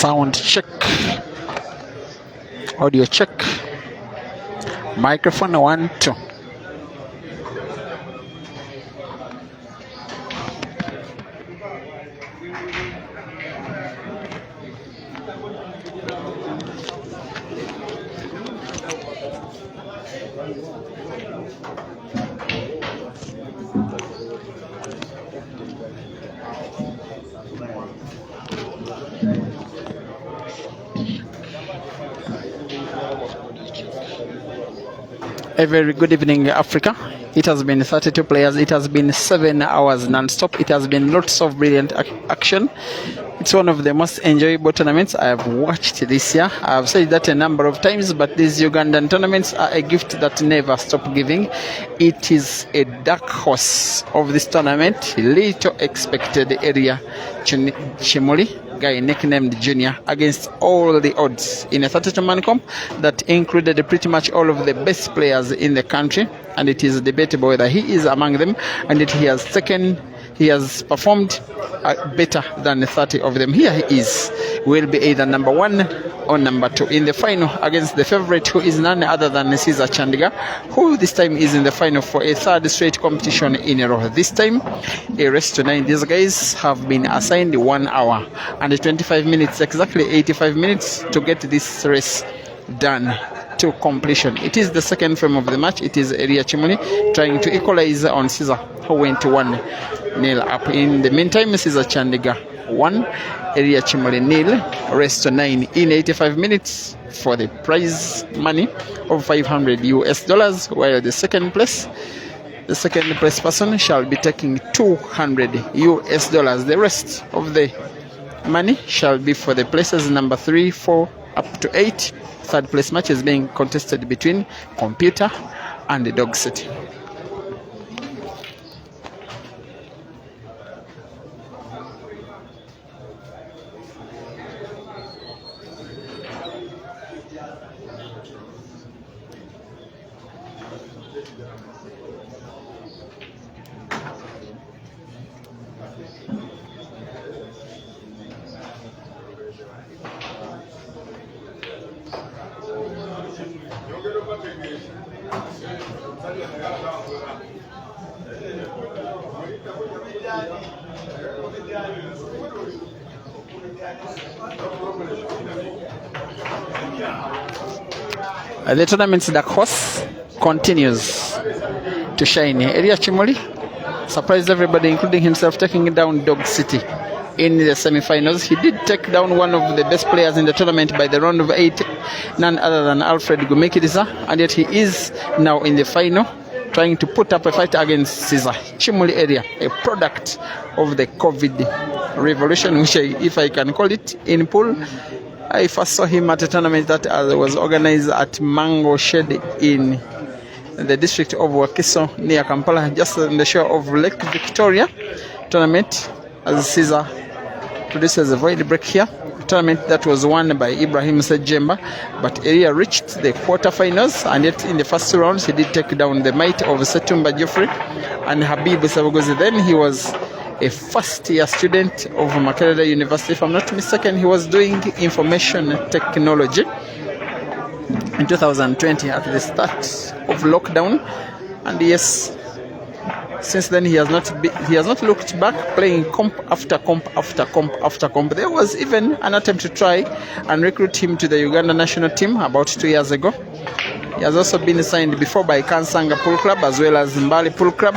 Sound check. Audio check. Microphone 1 2. A very good evening, Africa. It has been 32 players. It has been 7 hours non-stop. It has been lots of brilliant action. It's one of the most enjoyable tournaments I have watched this year. I have said that a number of times, but these Ugandan tournaments are a gift that never stop giving. It is a dark horse of this tournament. Little expected ERIA KIMULI, guy nicknamed Junior, against all the odds in a 32-man comp that included pretty much all of the best players in the country, and it is debatable whether he is among them, and that he has performed better than 30 of them. Here he is, will be either number 1 or number 2 in the final against the favorite, who is none other than CEAZER CHANDIGA, who this time is in the final for a 3rd straight competition in a row. This time a race to 9. These guys have been assigned 1 hour and 25 minutes, exactly 85 minutes to get this race done to completion. It is the second frame of the match. It is ERIA KIMULI trying to equalize on CEAZER, who went 1-0 up. In the meantime, CEAZER CHANDIGA 1, ERIA KIMULI 0. Race to 9 in 85 minutes for the prize money of $500, while the second place person shall be taking $200. The rest of the money shall be for the places number 3, 4 up to 8. Third place match is being contested between Computer and the Dog City. The tournament's dark horse continues to shine. ERIA KIMULI surprised everybody, including himself, taking down Dog City in the semi-finals. He did take down one of the best players in the tournament by the round of 8, none other than Alfred Gumekiriza, and yet he is now in the final, trying to put up a fight against CEAZER KIMULI ERIA, a product of the COVID revolution, which if I can call it, in pool. I first saw him at a tournament that was organized at Mango Shed in the district of Wakiso near Kampala, just on the shore of Lake Victoria. Tournament as CEAZER produces a void break here. A tournament that was won by Ibrahim Sejemba, but ERIA reached the quarterfinals, and yet in the first 2 rounds he did take down the might of Setumba Geoffrey and Habib Sabugozi. Then he was a first-year student of Makerere University. If I'm not mistaken, he was doing information technology in 2020 at the start of lockdown, and yes, since then he has not looked back, playing comp after comp after comp after comp. There was even an attempt to try and recruit him to the Uganda national team about 2 years ago. He has also been signed before by Kansanga Pool Club as well as Mbali Pool Club.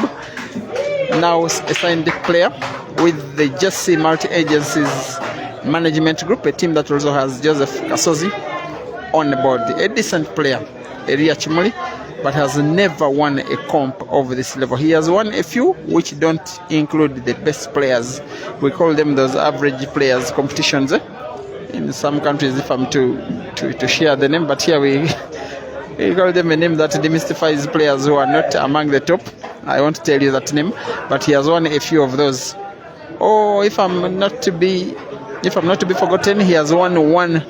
Now a signed player with the Jesse Multi-Agencies Management Group, a team that also has Joseph Kasozi on board. A decent player, ERIA KIMULI, but has never won a comp of this level. He has won a few which don't include the best players. We call them those average players competitions. In some countries, if I'm to share the name, but here we call them a name that demystifies players who are not among the top. I won't tell you that name, but he has won a few of those. Oh, if I'm not to be forgotten, he has won 1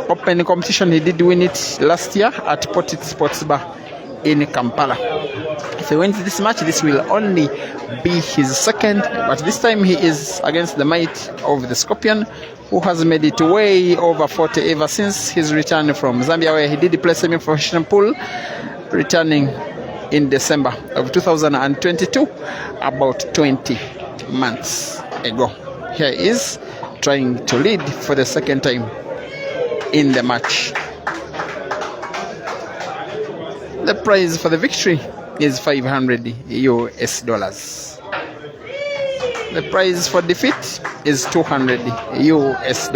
open competition. He did win it last year at Potit Sports Bar in Kampala. If he wins this match, this will only be his second, but this time he is against the might of the Scorpion, who has made it way over 40 ever since his return from Zambia, where he did play semi-professional pool, returning in December of 2022, about 20 months ago. Here he is trying to lead for the second time in the match. The prize for the victory is $500 US. The prize for defeat is $200 US.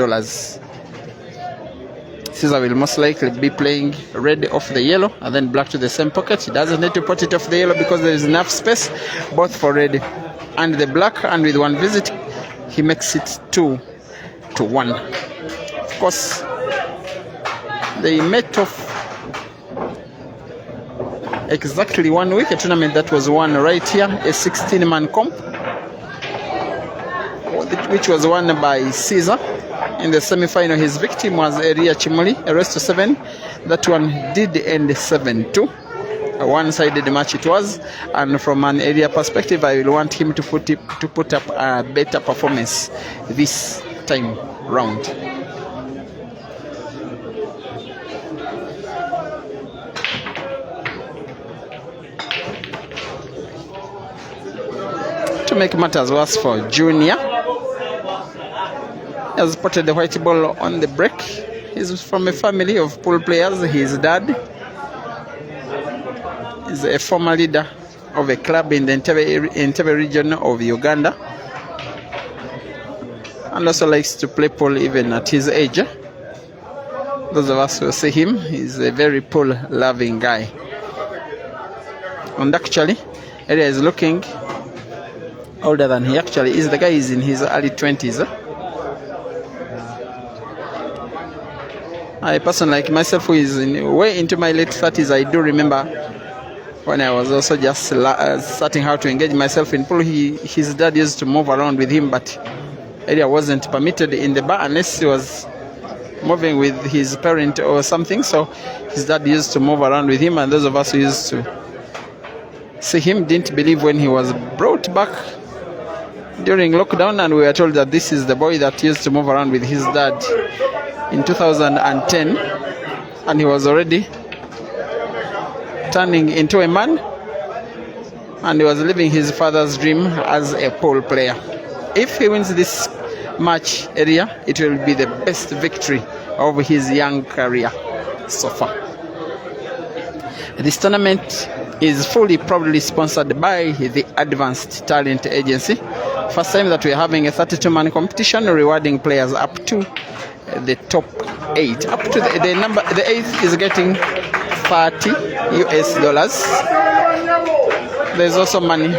CEAZER will most likely be playing red off the yellow and then black to the same pocket. He doesn't need to put it off the yellow because there is enough space both for red and the black, and with one visit he makes it 2-1. Of course, they met off exactly 1 week, a tournament that was won right here, a 16-man comp, which was won by CEAZER. In the semi-final, his victim was ERIA KIMULI, a rest to 7. That one did end 7-2. A one-sided match it was, and from an ERIA perspective, I will want him to put up a better performance this time round. To make matters worse for Junior, he has spotted the white ball on the break. He's from a family of pool players. His dad is a former leader of a club in the Entebbe region of Uganda, and also likes to play pool even at his age. Those of us who see him, he's a very pool-loving guy. And actually, ERIA is looking older than he actually is. The guy is in his early 20s. I person like myself, who is way into my late 30s, I do remember when I was also just starting how to engage myself in pool. His dad used to move around with him, but ERIA wasn't permitted in the bar unless he was moving with his parent or something. So his dad used to move around with him, and those of us who used to see him didn't believe when he was brought back during lockdown, and we were told that this is the boy that used to move around with his dad in 2010, and he was already turning into a man, and he was living his father's dream as a pool player. If he wins this match, ERIA, it will be the best victory of his young career so far. This tournament is fully probably sponsored by the Advanced Talent Agency. First time that we're having a 32-man competition rewarding players up to the top 8. Up to the 8th is getting $30 US. There's also money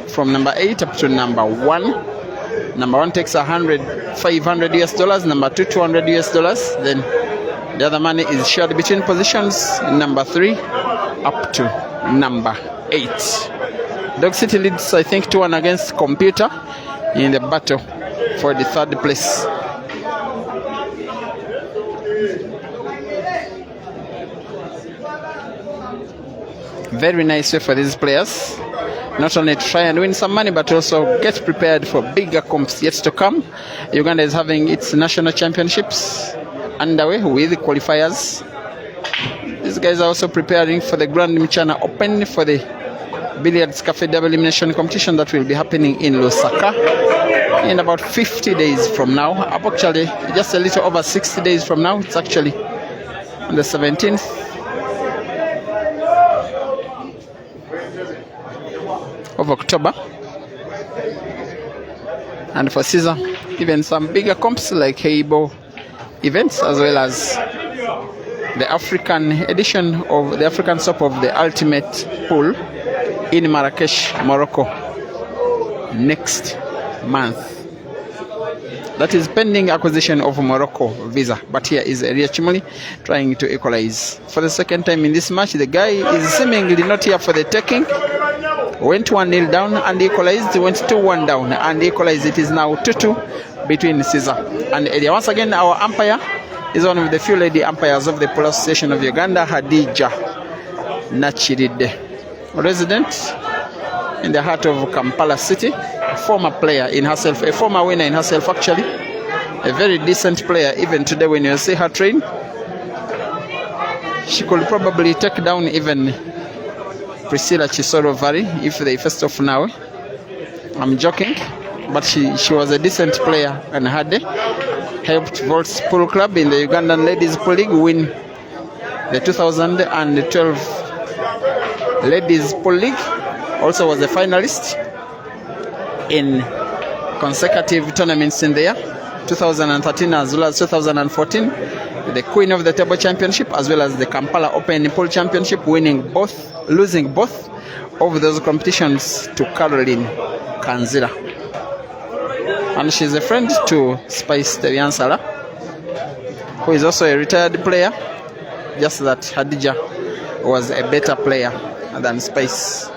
from number 8 up to number 1. Number 1 takes $500 US. Number 2, $200 US. Then the other money is shared between positions number 3 up to number 8. Dog City leads, I think, 2-1 against Computer in the battle for the 3rd place. Very nice way for these players, not only to try and win some money, but also get prepared for bigger comps yet to come. Uganda is having its national championships underway with qualifiers. These guys are also preparing for the Grand Mchana Open, for the Billiards Cafe double elimination competition that will be happening in Lusaka in about 50 days from now. Actually, just a little over 60 days from now. It's actually on the 17th of October. And for CEAZER, even some bigger comps like Heibo events, as well as the African edition of the African Soap of the Ultimate Pool in Marrakesh, Morocco next month. That is pending acquisition of Morocco visa. But here is ERIA KIMULI trying to equalize for the second time in this match. The guy is seemingly not here for the taking. Went 1-0 down and equalized, went 2-1 down and equalized. It is now 2-2 between CEAZER and ERIA. Once again, our umpire is one of the few lady umpires of the Pool Association of Uganda, Hadija Nachiride, resident in the heart of Kampala City, a former player in herself, a former winner in herself actually, a very decent player. Even today when you see her train, she could probably take down even Priscilla Chisoro Valley if they first off now. I'm joking, but she was a decent player and had helped Volts Pool Club in the Ugandan Ladies Pool League win the 2012 Ladies Pool League. Also was a finalist in consecutive tournaments in the year 2013 as well as 2014, the Queen of the Table Championship as well as the Kampala Open Pool Championship, losing both of those competitions to Caroline Kanzira. And she's a friend to Spice Teriansala, who is also a retired player, just that Hadija was a better player than Spice.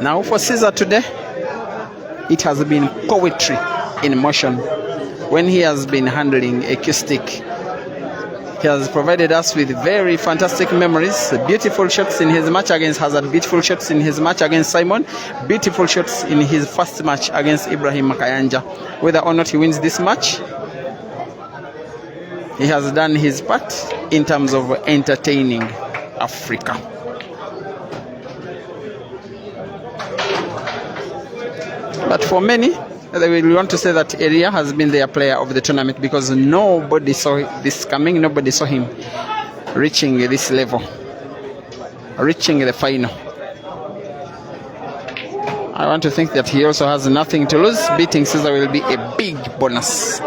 Now for CEAZER today, it has been poetry in motion. When he has been handling acoustic, he has provided us with very fantastic memories, beautiful shots in his match against Hazard, beautiful shots in his match against Simon, beautiful shots in his first match against Ibrahim Makayanja. Whether or not he wins this match, he has done his part in terms of entertaining Africa. But for many, they will want to say that ERIA has been their player of the tournament because nobody saw this coming, nobody saw him reaching this level, reaching the final. I want to think that he also has nothing to lose. Beating CEAZER will be a big bonus.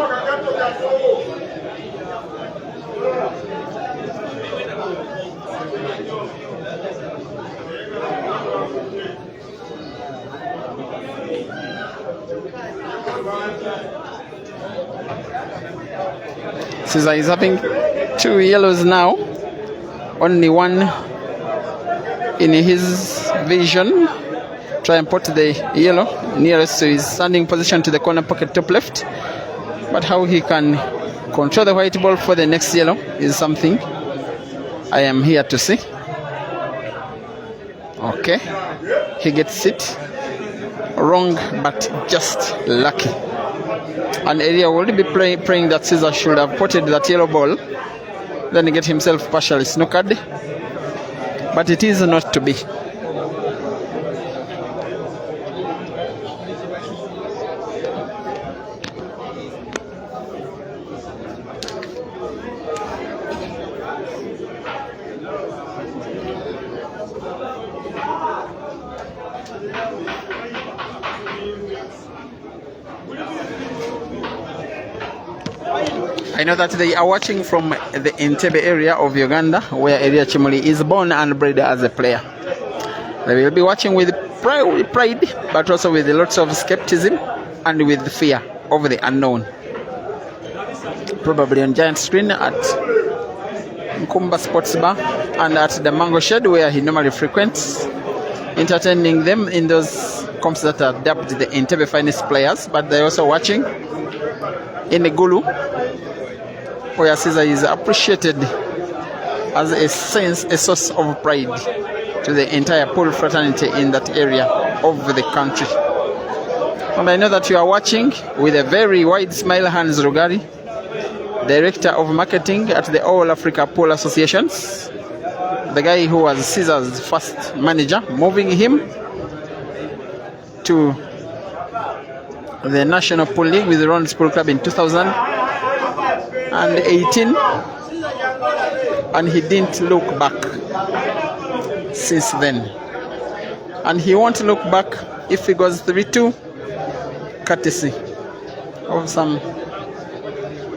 CEAZER is having 2 yellows now, only one in his vision. Try and put the yellow nearest to his standing position to the corner pocket top left. But how he can control the white ball for the next yellow is something I am here to see. Okay, he gets it wrong, but just lucky. And ERIA will be praying that CEAZER should have potted that yellow ball, then get himself partially snookered. But it is not to be. I know that they are watching from the Entebbe area of Uganda, where ERIA KIMULI is born and bred as a player. They will be watching with pride, but also with lots of skepticism and with fear of the unknown. Probably on giant screen at Nkumba Sports Bar and at the Mango Shed, where he normally frequents, entertaining them in those comps that are dubbed the Entebbe finest players. But they're also watching in the Gulu, where CEAZER is appreciated as a source of pride to the entire pool fraternity in that area of the country. And I know that you are watching with a very wide smile, Hans Rugari, Director of Marketing at the All Africa Pool Associations, the guy who was CEAZER's first manager, moving him to the National Pool League with the Ron's Pool Club in 2018, and he didn't look back since then. And he won't look back if he goes 3-2, courtesy of some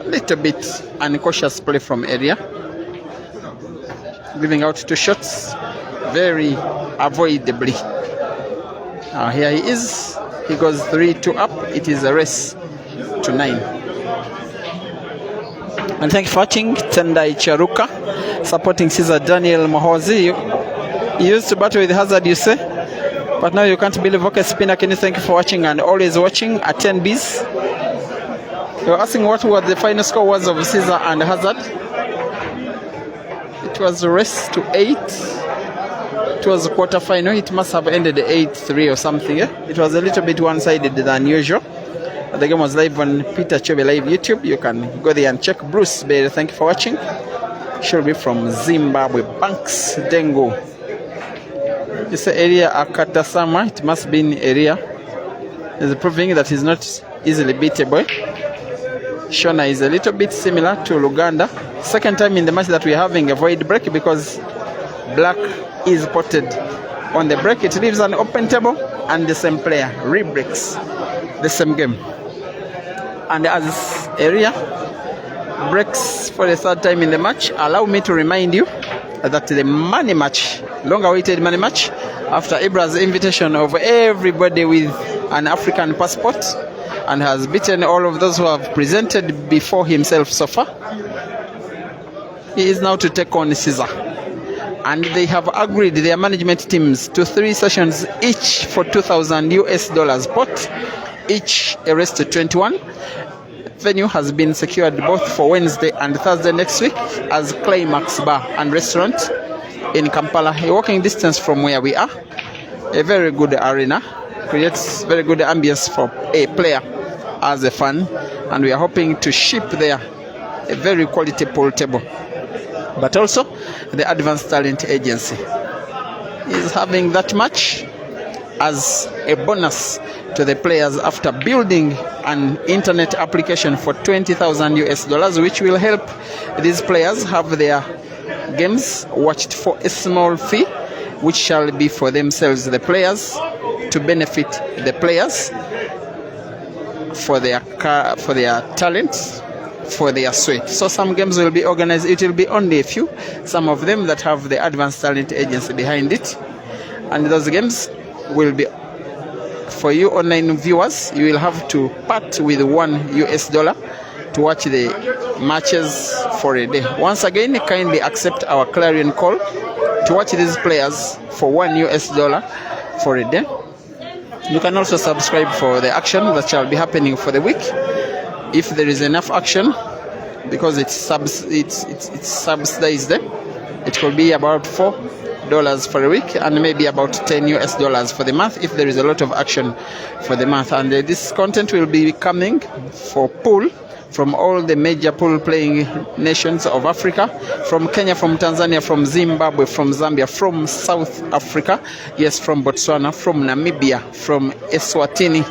little bit uncautious play from ERIA, giving out 2 shots very avoidably. Here he is. He goes 3-2 up. It is a race to 9. And thank you for watching. Tendai Charuka supporting CEAZER. Daniel Mohozi, you used to battle with Hazard, you say? But now you can't believe. Okay, Spinner, can you thank you for watching and always watching at 10Bs. You were asking what the final score was of CEAZER and Hazard. It was a race to 8. It was a quarter final. It must have ended 8-3 or something. Yeah? It was a little bit one-sided than usual. The game was live on Peter Kyobe Live YouTube. You can go there and check. Bruce Bailey, thank you for watching. Should be from Zimbabwe. Banks Dengo. It's an area Akatasama. It must be in area. It's proving that he's not easily beatable. Shona is a little bit similar to Luganda. Second time in the match that we're having a void break because black is potted on the break. It leaves an open table and the same player re-breaks the same game. And as area breaks for the third time in the match, allow me to remind you that the money match, long-awaited money match, after Ibra's invitation of everybody with an African passport and has beaten all of those who have presented before himself so far, he is now to take on CEAZER. And they have agreed, their management teams, to 3 sessions each for $2,000 pot, each a race to 21. Venue has been secured both for Wednesday and Thursday next week as Climax Bar and Restaurant in Kampala, a walking distance from where we are. A very good arena, creates very good ambience for a player as a fan, and we are hoping to ship there a very quality pool table. But also the Advanced Talent Agency is having that match as a bonus to the players after building an internet application for $20,000, which will help these players have their games watched for a small fee, which shall be for themselves, the players, to benefit the players for their talents, for their sweat. So some games will be organized. It will be only a few, some of them that have the Advanced Talent Agency behind it, and those games will be for you online viewers. You will have to part with $1 to watch the matches for a day. Once again, kindly accept our clarion call to watch these players for $1 for a day. You can also subscribe for the action that shall be happening for the week, if there is enough action, because it's subsidized. It could be about $4 for a week and maybe about $10 for the month if there is a lot of action for the month. And this content will be coming for pool from all the major pool playing nations of Africa, from Kenya, from Tanzania, from Zimbabwe, from Zambia, from South Africa, yes, from Botswana, from Namibia, from Eswatini.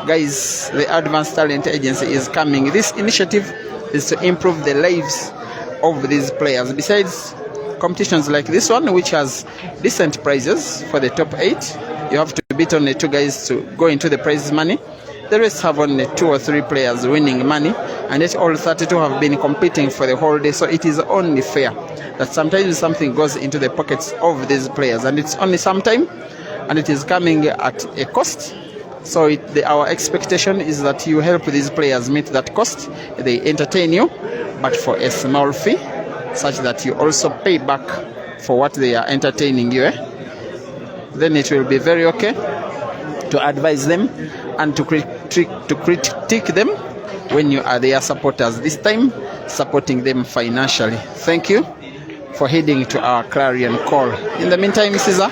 Guys, the Advanced Talent Agency is coming. This initiative is to improve the lives of these players. Besides competitions like this one, which has decent prizes for the top 8, you have to beat only 2 guys to go into the prize money. The rest have only 2 or 3 players winning money, and yet all 32 have been competing for the whole day. So it is only fair that sometimes something goes into the pockets of these players, and it's only sometime, and it is coming at a cost. So our expectation is that you help these players meet that cost. They entertain you, but for a small fee, such that you also pay back for what they are entertaining you. Then it will be very okay to advise them and to critique them when you are their supporters. This time, supporting them financially. Thank you for heeding to our clarion call. In the meantime, CEAZER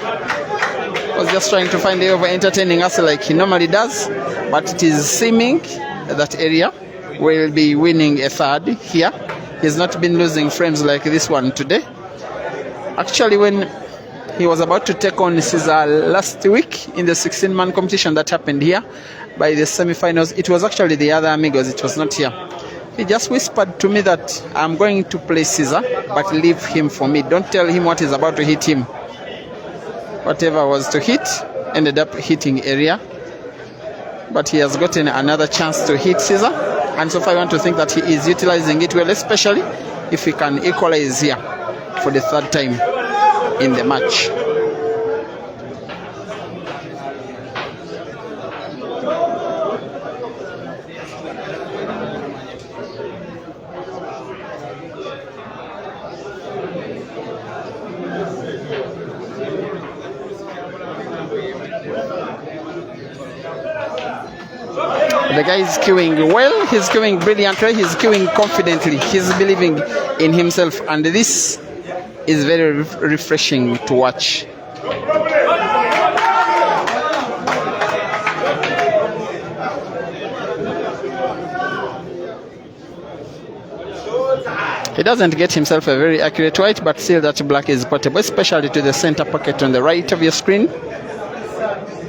was just trying to find a way of entertaining us like he normally does, but it is seeming that area will be winning a third here. He's not been losing frames like this one today. Actually, when he was about to take on CEAZER last week in the 16-man competition that happened here by the semi-finals, it was actually the other amigos, it was not here. He just whispered to me that I'm going to play CEAZER, but leave him for me. Don't tell him what is about to hit him. Whatever was to hit ended up hitting ERIA, but he has gotten another chance to hit CEAZER, and so far I want to think that he is utilizing it well, especially if he can equalize here for the 3rd time in the match. The guy is queuing well, he's queuing brilliantly, he's queuing confidently, he's believing in himself, and this is very refreshing to watch. He doesn't get himself a very accurate white, but still that black is potable, especially to the center pocket on the right of your screen.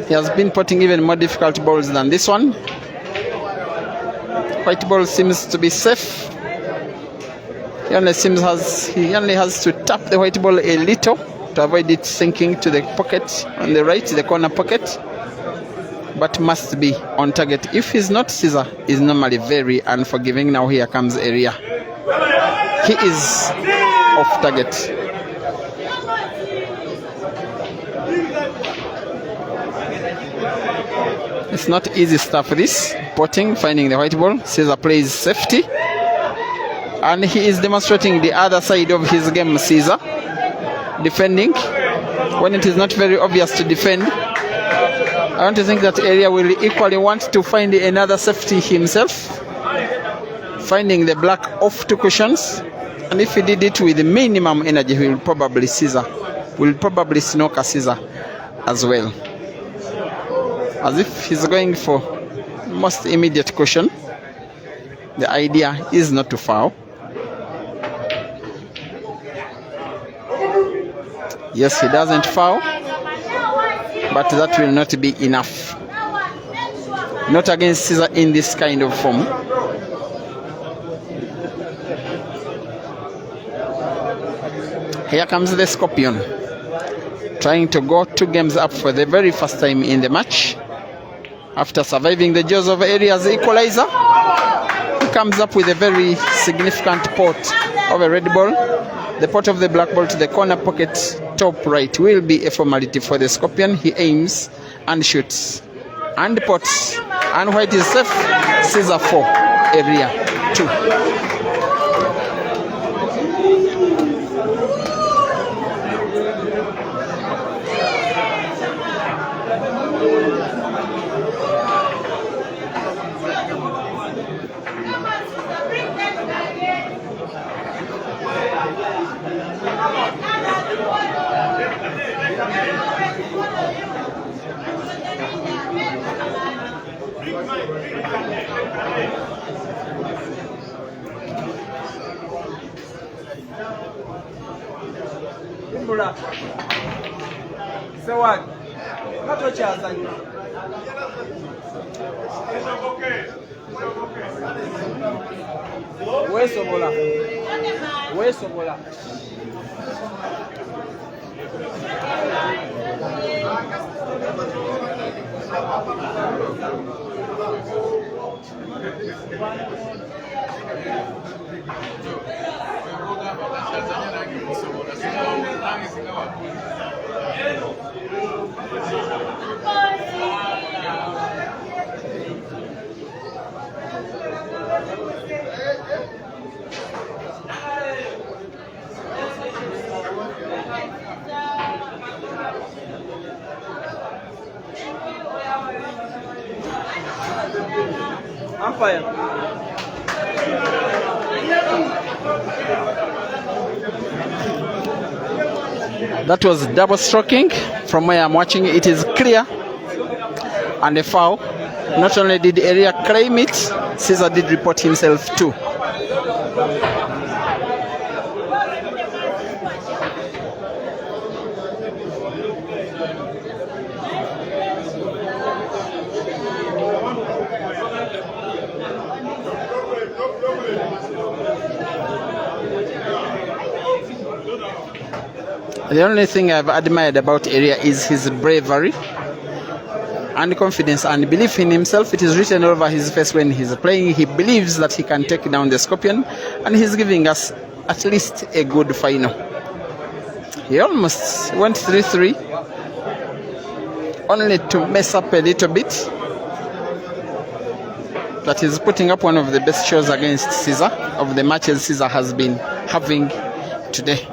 He has been putting even more difficult balls than this one. White ball seems to be safe. He only has to tap the white ball a little to avoid it sinking to the pocket on the right, the corner pocket, but must be on target. If he's not, Caesar is normally very unforgiving. Now here comes ERIA. He is off target. It's not easy stuff, this potting, finding the white ball. Caesar plays safety, and he is demonstrating the other side of his game. Caesar defending when it is not very obvious to defend. I want to think that ERIA will equally want to find another safety himself, finding the black off two cushions, and if he did it with minimum energy, he will probably snooker Caesar as well. As if he's going for most immediate cushion. The idea is not to foul. Yes, he doesn't foul, but that will not be enough. Not against Caesar in this kind of form. Here comes the Scorpion, trying to go 2 games up for the very first time in the match. After surviving the jaws of ERIA's equalizer, he comes up with a very significant pot of a red ball. The pot of the black ball to the corner pocket top right will be a formality for the Scorpion. He aims and shoots and pots, and white is safe. Caesar 4, ERIA 2. So what? Not what you're saying. Where's Sobola? Where's Sobola? Umpire. That was double stroking. From where I'm watching, it is clear and a foul. Not only did ERIA claim it, Caesar did report himself too. The only thing I've admired about ERIA is his bravery and confidence and belief in himself. It is written all over his face when he's playing. He believes that he can take down the Scorpion, and he's giving us at least a good final. He almost went 3-3, only to mess up a little bit. That is putting up one of the best shows against Caesar of the matches Caesar has been having today.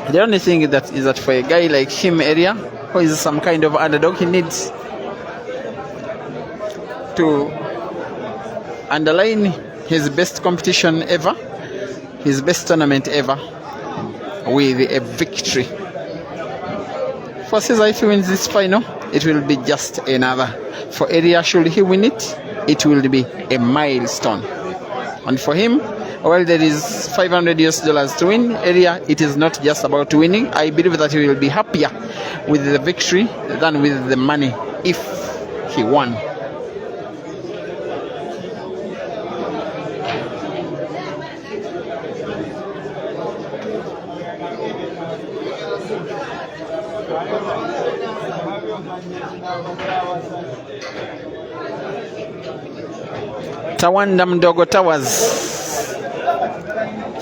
The only thing is that for a guy like him, ERIA, who is some kind of underdog, he needs to underline his best competition ever, his best tournament ever, with a victory. For CEAZER, if he wins this final, it will be just another. For ERIA, should he win it, it will be a milestone. And for him, while there is $500 to win ERIA, it is not just about winning. I believe that he will be happier with the victory than with the money if he won. Tawanda Mdogo Towers,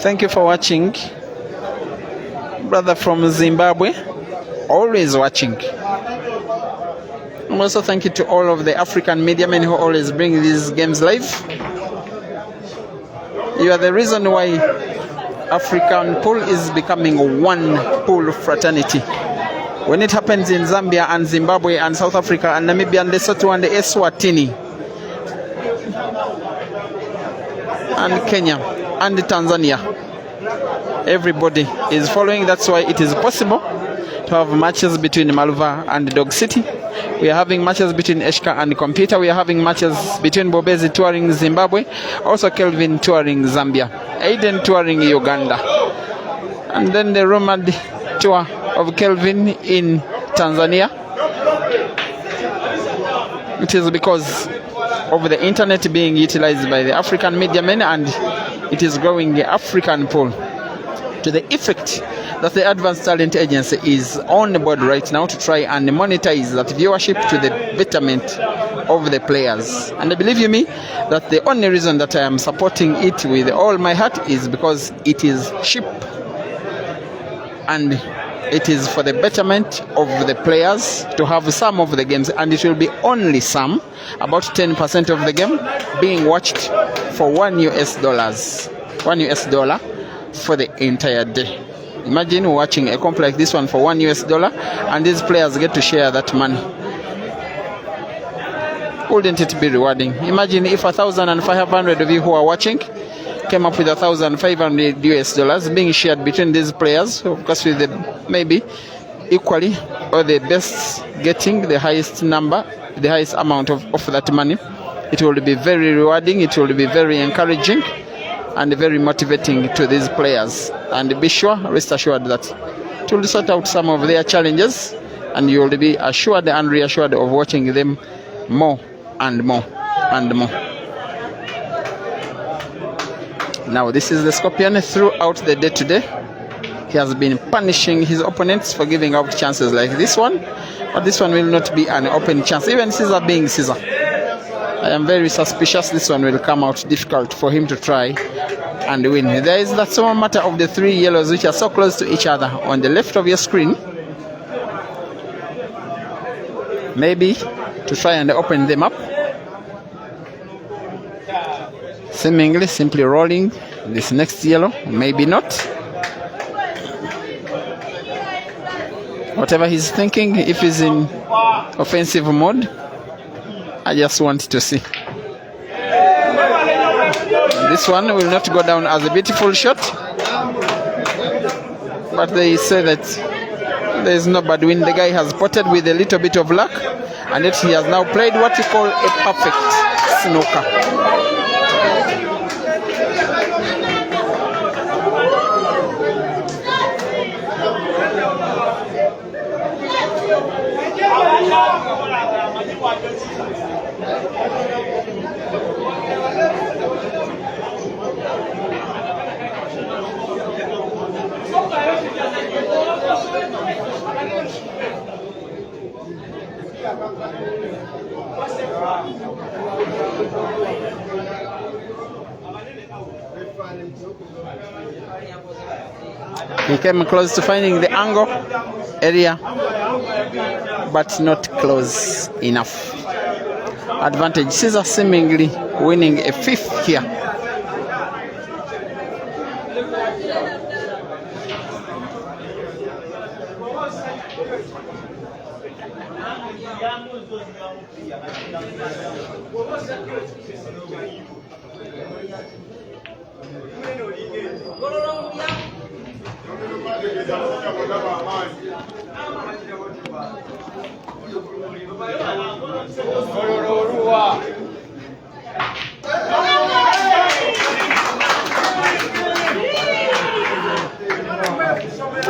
thank you for watching. Brother from Zimbabwe, always watching. And also thank you to all of the African media men who always bring these games live. You are the reason why African pool is becoming one pool fraternity. When it happens in Zambia and Zimbabwe and South Africa and Namibia and Lesotho and Eswatini and Kenya and Tanzania, everybody is following. That's why it is possible to have matches between Maluva and Dog City. We are having matches between Eshka and Computer. We are having matches between Bobezi touring Zimbabwe, also Kelvin touring Zambia, Aiden touring Uganda, and then the rumored tour of Kelvin in Tanzania. It is because of the internet being utilized by the African media men, and it is growing the African pool to the effect that the Advanced Talent Agency is on board right now to try and monetize that viewership to the betterment of the players. And believe you me, that the only reason that I am supporting it with all my heart is because it is cheap and it is for the betterment of the players to have some of the games, and it will be only some, about 10% of the game being watched for $1 US for the entire day. Imagine watching a comp like this one for $1 US, and these players get to share that money. Wouldn't it be rewarding? Imagine if 1,500 of you who are watching came up with $1,500 US being shared between these players, of course with the maybe equally or the best getting the highest number, the highest amount of that money. It will be very rewarding, it will be very encouraging and very motivating to these players. And be sure, rest assured that it will sort out some of their challenges, and you will be assured and reassured of watching them more and more and more. Now this is the Scorpion. Throughout the day today, he has been punishing his opponents for giving out chances like this one, but this one will not be an open chance. Even CEAZER being CEAZER, I am very suspicious this one will come out difficult for him to try and win. There is that small matter of the three yellows which are so close to each other on the left of your screen. Maybe to try and open them up. Seemingly simply rolling this next yellow, maybe not. Whatever he's thinking, if he's in offensive mode, I just want to see. This one will not go down as a beautiful shot, but they say that there is no bad win. The guy has potted with a little bit of luck, and yet he has now played what you call a perfect snooker. He came close to finding the angle area, but not close enough. Advantage. CEAZER seemingly winning a fifth here.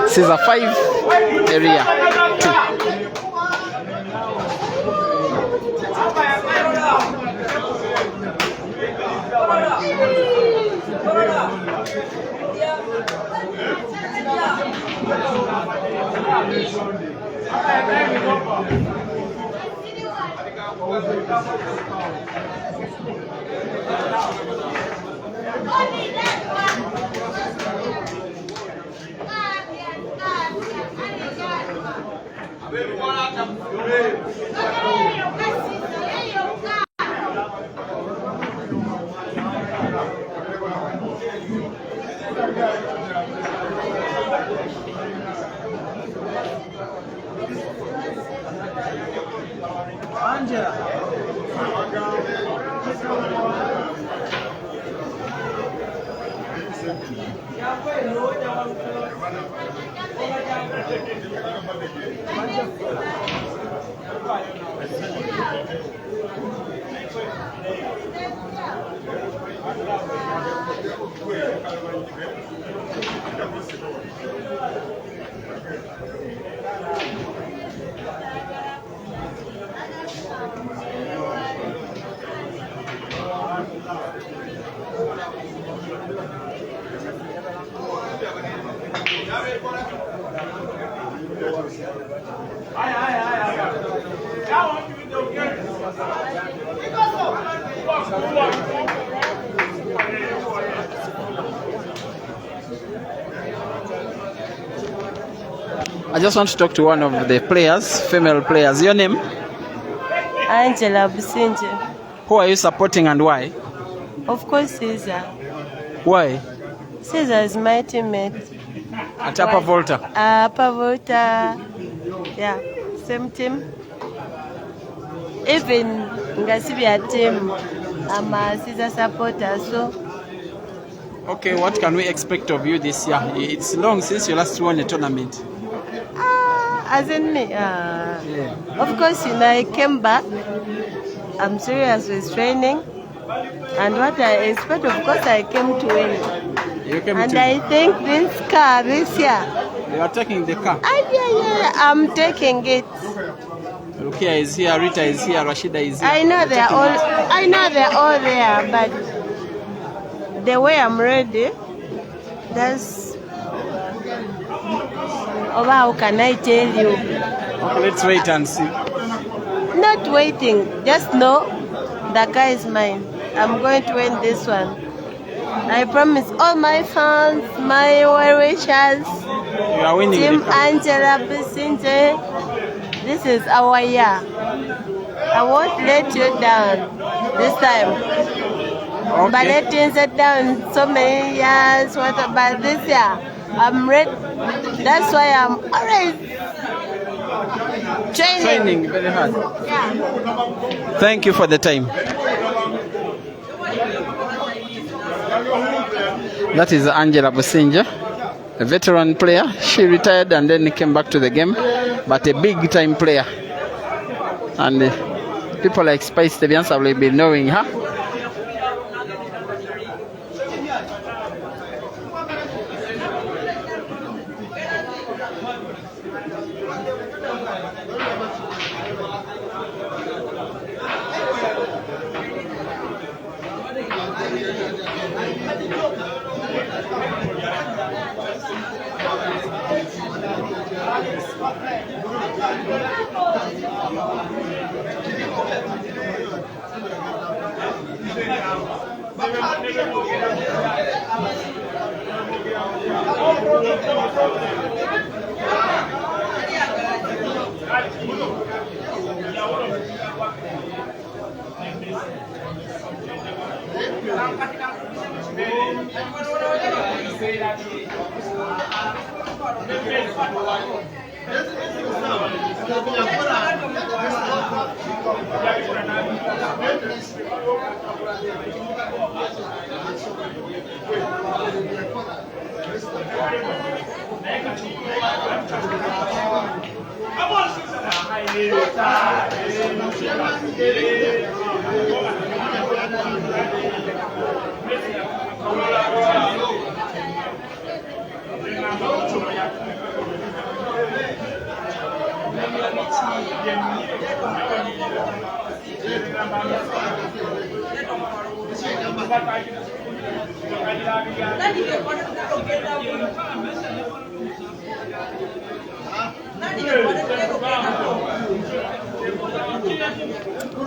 CEAZER 5, ERIA 2. I just want to talk to one of the players, female players. Your name? Angela Businje. Who are you supporting and why? Of course, CEAZER. Why? CEAZER is my teammate. At Upper Volta? Upper Volta, yeah, same team. Even Ngasibia team, I'm a CEAZER supporter, so. Okay, what can we expect of you this year? It's long since you last won a tournament. As in me, Yeah. of course, I came back. I'm serious with training. And what I expect, of course, I came to win. You came And to... I think this car this year, You are taking the car. yeah, I'm taking it. Rukia is here, Rita is here, Rashida is here. I know they're all there, but the way I'm ready, that's how can I tell you? Okay, let's wait and see. Not waiting, just know the car is mine. I'm going to win this one. I promise all my fans, my well-wishers, You are winning Team the car. Angela Businje, this is our year. I won't let you down this time. Okay. But letting it down so many years, what about this year? I'm ready. That's why I'm always Training very hard. Yeah. Thank you for the time. That is Angela Businje, a veteran player. She retired and then came back to the game, but a big time player. And people like Spice Tebiansa will be knowing her.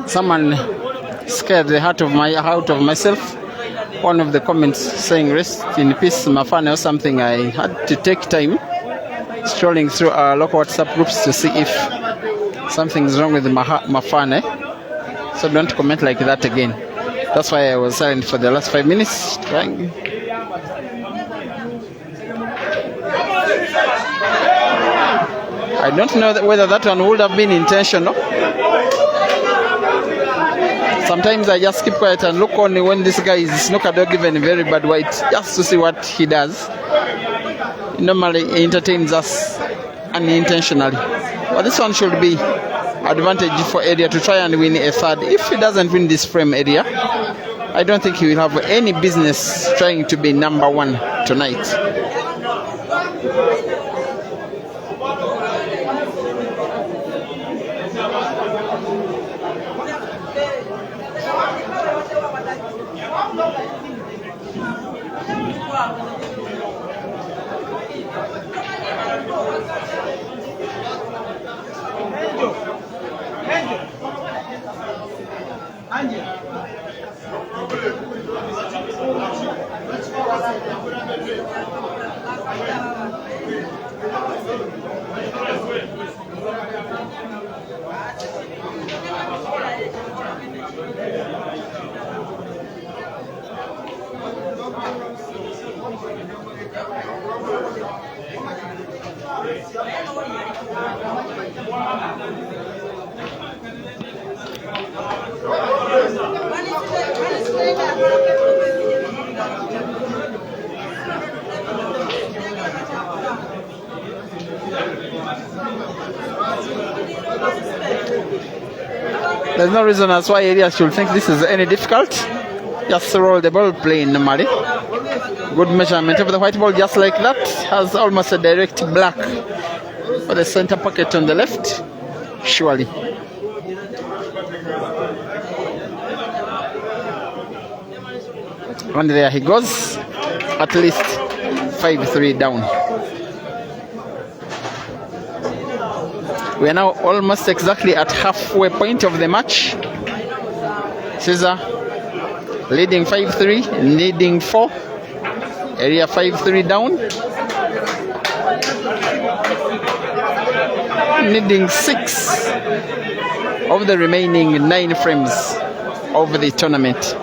Someone scared the heart of out of myself. One of the comments saying rest in peace Mafane or something. I had to take time strolling through our local WhatsApp groups to see if something's wrong with Mafane. So don't comment like that again. That's why I was silent for the last 5 minutes. Trying. I don't know whether that one would have been intentional. Sometimes I just keep quiet and look only when this guy is snooker dog given very bad white, just to see what he does. He normally entertains us unintentionally. But this one should be advantage for ERIA to try and win a third. If he doesn't win this frame ERIA, I don't think he will have any business trying to be number one tonight. There's no reason as why ERIA should think this is any difficult. Just roll the ball playing normally. Good measurement of the white ball, just like that. Has almost a direct black for the center pocket on the left. Surely. And there he goes. At least 5-3 down. We are now almost exactly at halfway point of the match. CEAZER leading 5-3, needing 4. ERIA 5-3 down. Needing 6 of the remaining 9 frames of the tournament.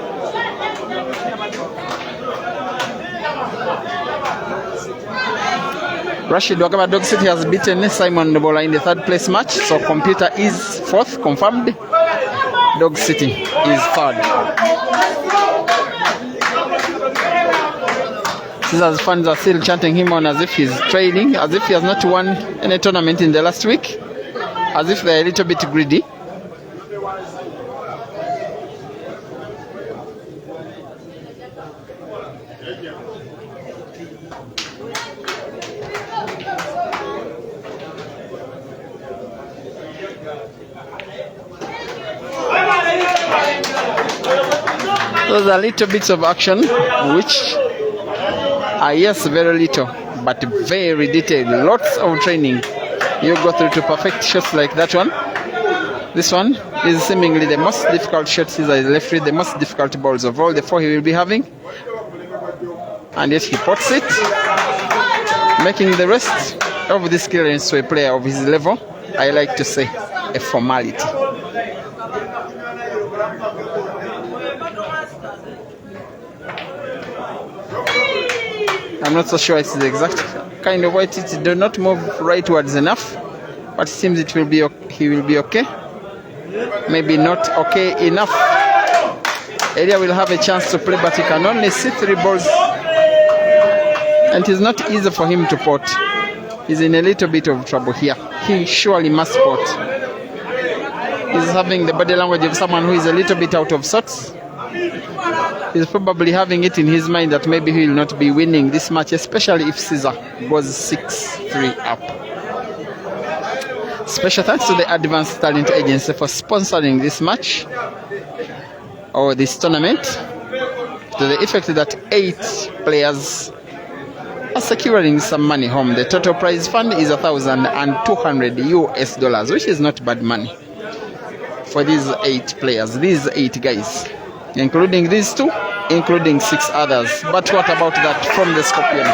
Rashid Wagaba Dog City has beaten Simon Ndobola in the 3rd place match, so Computer is 4th, confirmed. Dog City is 3rd. CEAZER's fans are still chanting him on as if he's trailing, as if he has not won any tournament in the last week, as if they're a little bit greedy. Those are little bits of action, which are, yes, very little, but very detailed. Lots of training you go through to perfect shots like that one. This one is seemingly the most difficult shot CEAZER is left with, the most difficult balls of all the 4 he will be having. And yet he pots it, making the rest of this clearance to a player of his level, I like to say, a formality. I'm not so sure it's the exact kind of white. It do not move rightwards enough, but it seems it will be he will be okay. Maybe not okay enough. ERIA will have a chance to play, but he can only see 3 balls. And it is not easy for him to pot. He's in a little bit of trouble here. He surely must pot. He's having the body language of someone who is a little bit out of sorts. He's probably having it in his mind that maybe he will not be winning this match, especially if CEAZER goes 6-3 up. Special thanks to the Advanced Talent Agency for sponsoring this match or this tournament, to the effect that 8 players are securing some money home. The total prize fund is $1,200 US, which is not bad money for these 8 players, these 8 guys, including these 2, including 6 others. But what about that from the Scorpion?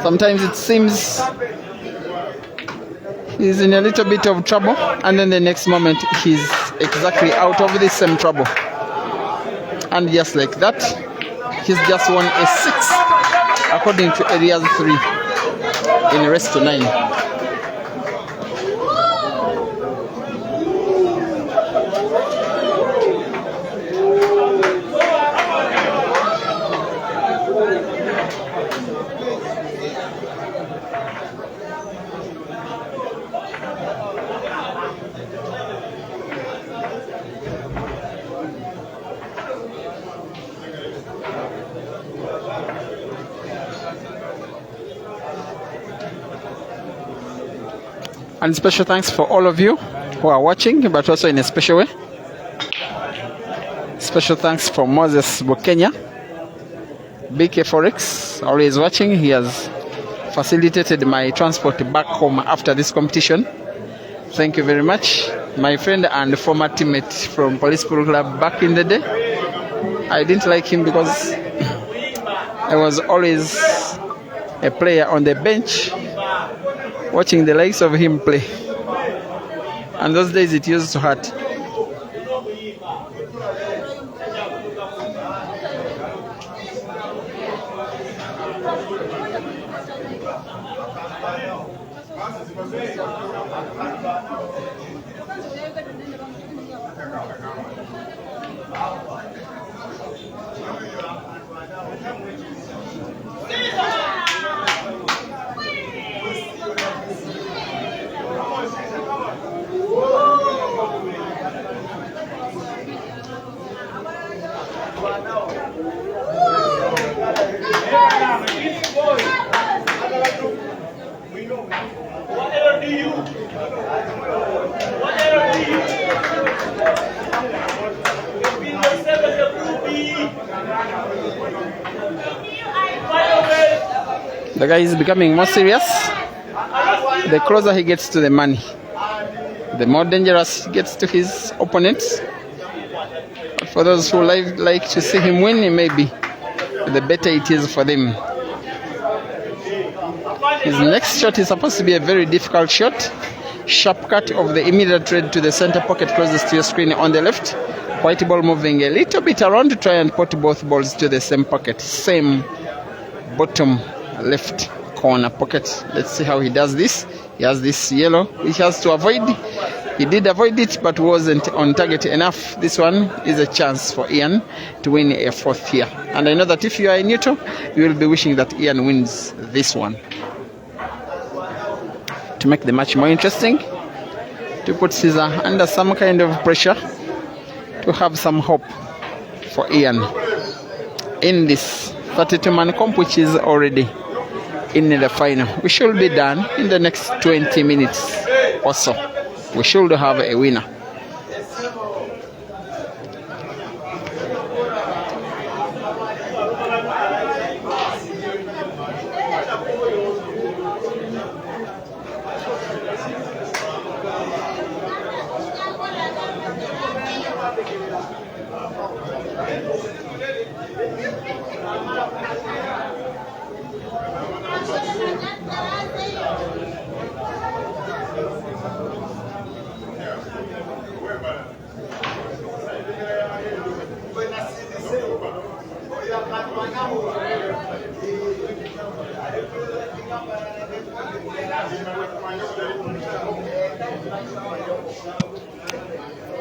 Sometimes it seems he's in a little bit of trouble, and then the next moment he's exactly out of the same trouble. And just like that, he's just won a 6 according to ERIA's 3 in rest to 9. And special thanks for all of you who are watching, but also in a special way. Special thanks for Moses Bukenya, BK Forex, always watching. He has facilitated my transport back home after this competition. Thank you very much. My friend and former teammate from Police Pool Club back in the day. I didn't like him because I was always a player on the bench, watching the likes of him play, and those days it used to hurt. The guy is becoming more serious. The closer he gets to the money, the more dangerous he gets to his opponents. But for those who like to see him win, maybe the better it is for them. His next shot is supposed to be a very difficult shot. Sharp cut of the immediate trade to the center pocket closest to your screen on the left. White ball moving a little bit around to try and put both balls to the same pocket, same bottom left corner pocket. Let's see how he does this. He has this yellow which has to avoid. He did avoid it, but wasn't on target enough. This one is a chance for Ian to win a 4th here. And I know that if you are in neutral, you will be wishing that Ian wins this one. To make the match more interesting, to put CEAZER under some kind of pressure, to have some hope for Ian in this 32-man comp, which is already in the final. We should be done in the next 20 minutes or so. We should have a winner.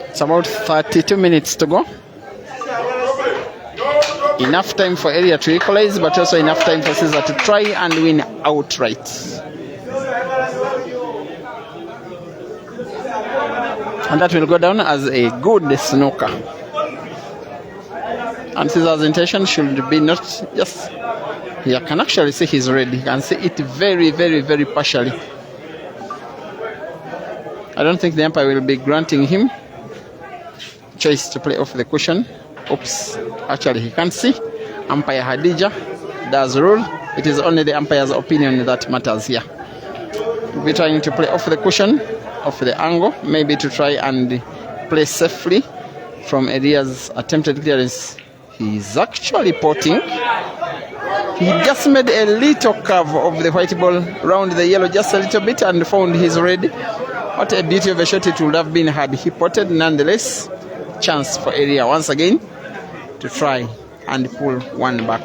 It's about 32 minutes to go. Enough time for ERIA to equalize, but also enough time for CEAZER to try and win outright. And that will go down as a good snooker. And CEAZER's intention should be not just... You can actually see his red. You can see it very, very, very partially. I don't think the umpire will be granting him choice to play off the cushion. Oops, actually he can't see. Umpire Hadija does rule. It is only the umpire's opinion that matters here. We'll be trying to play off the cushion, off the angle, maybe to try and play safely from ERIA's attempted clearance. He's actually potting. He just made a little curve of the white ball round the yellow just a little bit and found his red. What a beauty of a shot it would have been had he potted. Nonetheless, chance for ERIA once again to try and pull one back.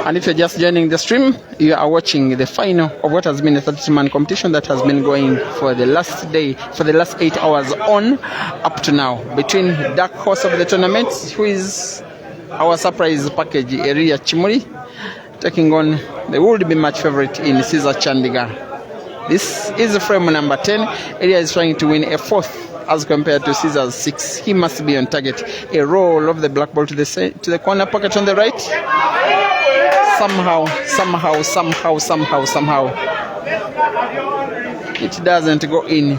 And if you're just joining the stream, you are watching the final of what has been a 32-man competition that has been going for the last day, for the last 8 hours on up to now, between dark horse of the tournament, who is our surprise package, ERIA KIMULI, taking on the would-be match favorite in CEAZER CHANDIGA. This is frame number 10. ERIA is trying to win a fourth as compared to CEAZER's 6. He must be on target. A roll of the black ball to the corner pocket on the right. Somehow, it doesn't go in.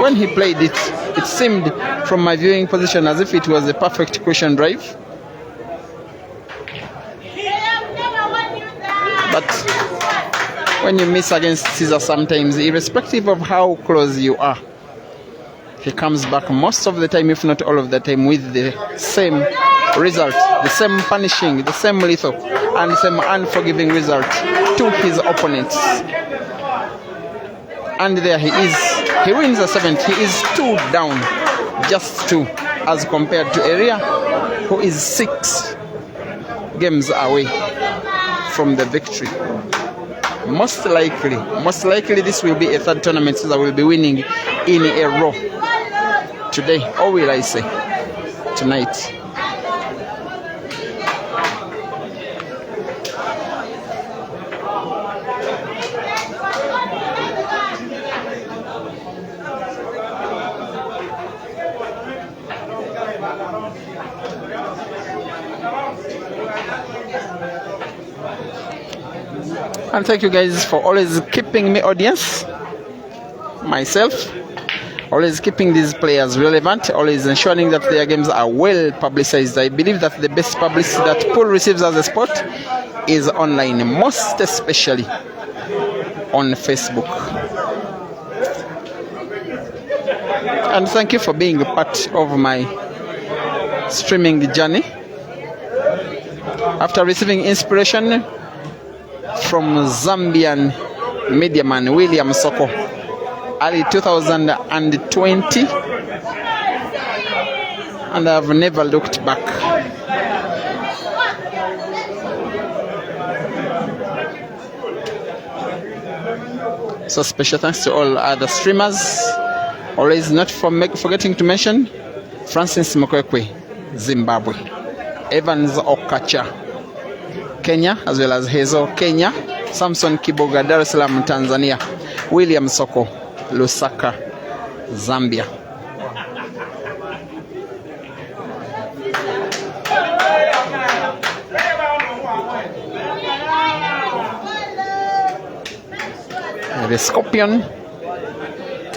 When he played it, it seemed from my viewing position as if it was a perfect cushion drive. But when you miss against CEAZER sometimes, irrespective of how close you are, he comes back most of the time, if not all of the time, with the same result, the same punishing, the same lethal, and the same unforgiving result to his opponents. And there he is. He wins the 7th. He is 2 down, just 2, as compared to ERIA, who is 6 games away from the victory. Most likely this will be a third tournament that will be winning in a row today, or will I say tonight. And thank you guys for always keeping me audience, myself, always keeping these players relevant, always ensuring that their games are well publicized. I believe that the best publicity that pool receives as a sport is online, most especially on Facebook. And thank you for being a part of my streaming journey. After receiving inspiration from Zambian mediaman William Soko, early 2020, and I've never looked back. So special thanks to all other streamers. Always not forgetting to mention Francis Mokwekwe, Zimbabwe, Evans Okacha, Kenya, as well as Hazel, Kenya, Samson Kiboga, Dar es Salaam, Tanzania, William Soko, Lusaka, Zambia. The Scorpion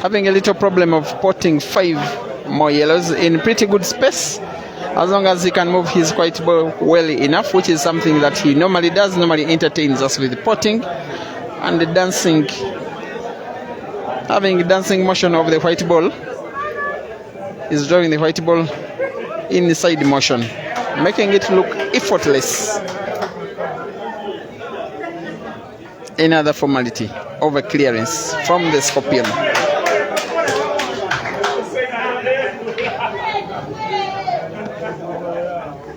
having a little problem of potting 5 more yellows in pretty good space, as long as he can move his white ball well enough, which is something that he normally does, normally entertains us with potting and dancing having dancing motion of the white ball. Is drawing the white ball inside motion, making it look effortless. Another formality of a clearance from the Scorpion.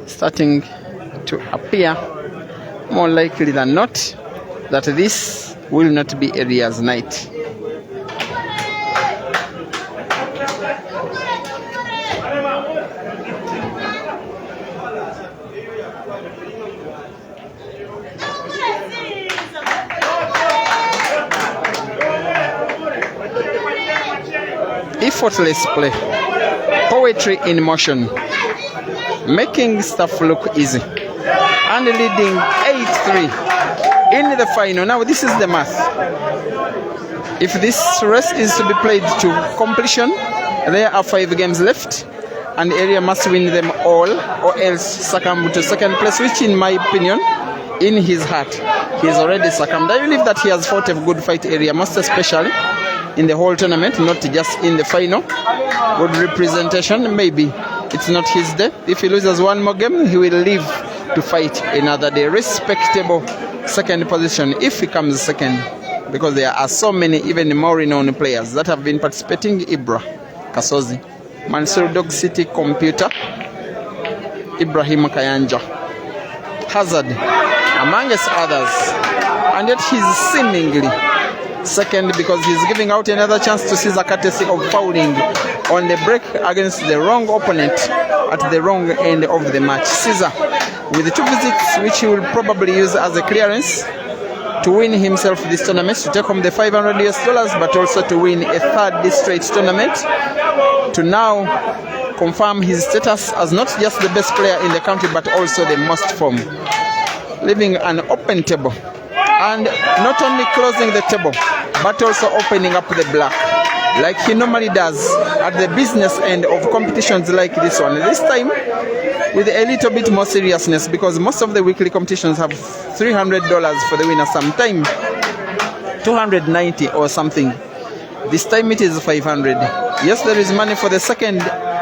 Starting to appear more likely than not that this will not be Eria's night. Effortless play, poetry in motion, making stuff look easy, and leading 8-3 in the final. Now this is the math. If this race is to be played to completion, there are 5 games left, and Area must win them all or else succumb to second place, which in my opinion, in his heart, he has already succumbed. I believe that he has fought a good fight, Area, most especially in the whole tournament, not just in the final. Good representation. Maybe it's not his day. If he loses one more game, he will leave to fight another day. Respectable second position if he comes second, because there are so many even more renowned players that have been participating. Ibra, Kasozi, Mansour Dog City Computer, Ibrahim Kayanja, Hazard, amongst others, and yet he's seemingly second because he's giving out another chance to CEAZER, courtesy of fouling on the break against the wrong opponent at the wrong end of the match. CEAZER with 2 visits, which he will probably use as a clearance to win himself this tournament, to take home the $500 US, but also to win a 3rd straight tournament, to now confirm his status as not just the best player in the country but also the most form, leaving an open table, and not only closing the table but also opening up the black like he normally does at the business end of competitions like this one. This time with a little bit more seriousness, because most of the weekly competitions have $300 for the winner, sometime $290 or something. This time it is $500. Yes, there is money for the second,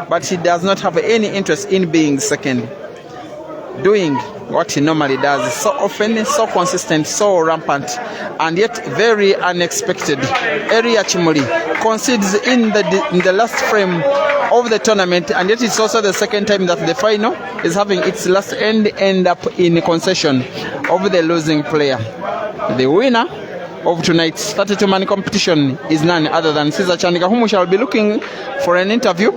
but he does not have any interest in being second, doing what he normally does so often, so consistent, so rampant, and yet very unexpected. ERIA KIMULI concedes in the last frame of the tournament, and yet it's also the second time that the final is having its last end up in concession of the losing player. The winner of tonight's 32-man competition is none other than CEAZER CHANDIGA, whom we shall be looking for an interview.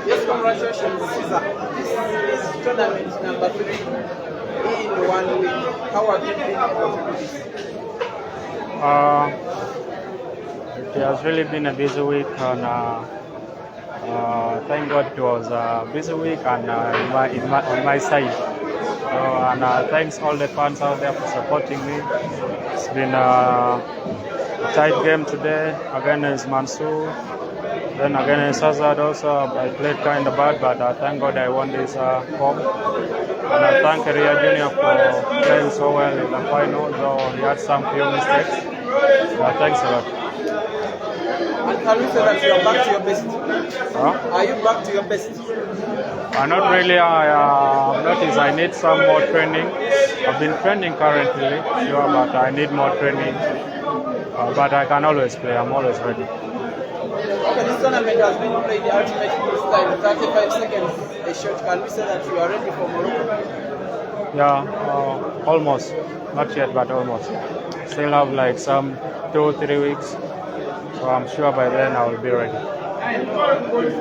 Yes, congratulations, CEAZER. This is tournament number 3 in 1 week. How have you been? It has really been a busy week, and thank God it was a busy week, and on my side. And thanks all the fans out there for supporting me. It's been a tight game today against Mansour. Then against CEAZER also, I played kind of bad, but thank God I won this form. And I thank ERIA Junior for playing so well in the final, though he had some few mistakes. Thanks a lot. And can we say that you are back to your best? Huh? Are you back to your best? Not really. I noticed I need some more training. I've been training currently, sure, but I need more training. But I can always play. I'm always ready. Okay, this tournament has been played the ultimate pool style, 35 seconds a shot. Can we say that you are ready for Morocco? Yeah, almost. Not yet, but almost. Still have like some 2-3 weeks. So I'm sure by then I will be ready.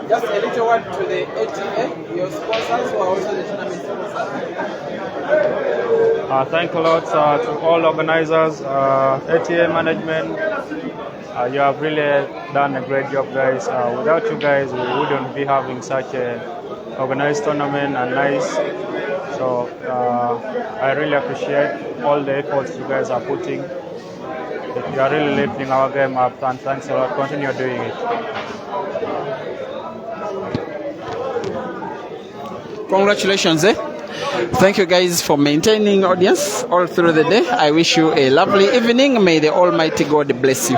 Just a little word to the ATA, your sponsors who are also the tournament sponsors. Thank a lot to all organizers, ATA management. You have really done a great job, guys. Without you guys, we wouldn't be having such a organized tournament and nice. So I really appreciate all the efforts you guys are putting. You are really lifting our game up, and thanks a lot. Continue doing it. Congratulations, eh? Thank you guys for maintaining audience all through the day. I wish you a lovely evening. May the Almighty God bless you.